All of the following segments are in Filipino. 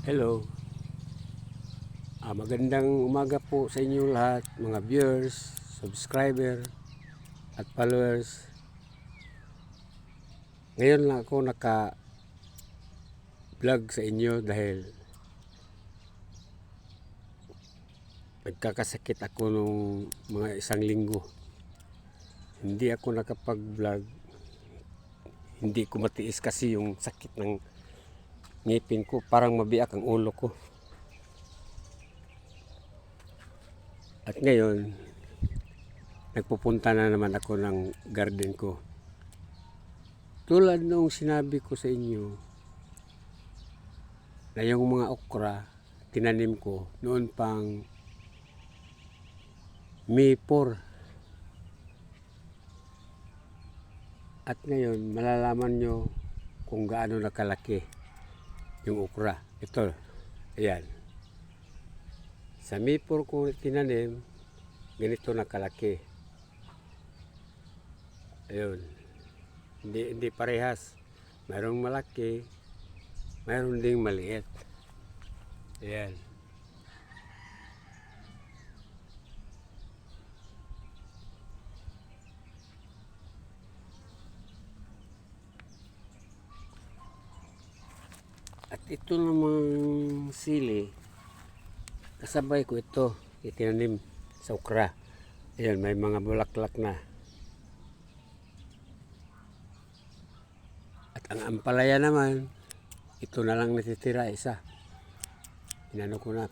Hello, magandang umaga po sa inyo lahat, mga viewers, subscriber at followers. Ngayon lang ako naka-vlog sa inyo dahil nagkakasakit ako nung mga isang linggo. Hindi ako nakapag-vlog, hindi ko matiis kasi yung sakit ng ngipin ko, parang mabiyak ang ulo ko. At ngayon, nagpupunta na naman ako ng garden ko. Tulad nung sinabi ko sa inyo, na yung mga okra, tinanim ko noon pang May 4. At ngayon, malalaman nyo kung gaano nakalaki yung okra. Ito, ayan. Sa May 4 ko tinanim, ganito nakalaki. Ayun. Hindi parehas. Mayroong malaki, mayroon ding maliit. Ayan. At ito namang sili, kasabay ko ito, itinanim sa okra. Ayan, may mga bulaklak na. At ang ampalaya naman, ito na lang natitira, isa. Inano ko na.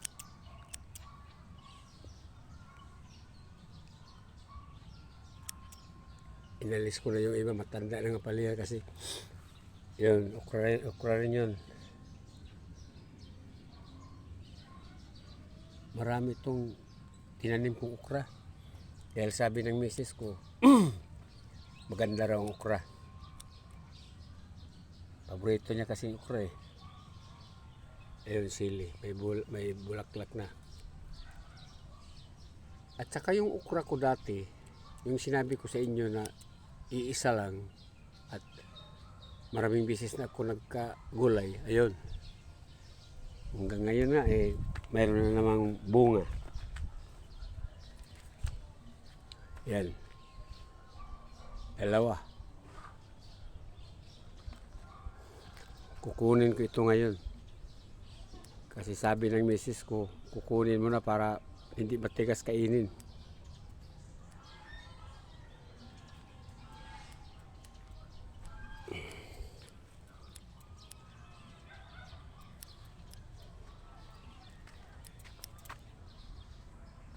Inalis ko na yung iba, matanda ng ampalaya kasi yun, okra rin yun. Marami itong tinanim kong okra. Dahil sabi ng misis ko, maganda raw ang okra. Paborito niya kasi yung okra eh. Ayun, sili. May bulaklak na. At saka yung okra ko dati, yung sinabi ko sa inyo na iisa lang at maraming bisis na ako nagkagulay. Ayun. Hanggang ngayon nga eh, mayroon na namang bunga. Yan. Dalawa. Kukunin ko ito ngayon. Kasi sabi ng misis ko, kukunin mo na para hindi matigas kainin.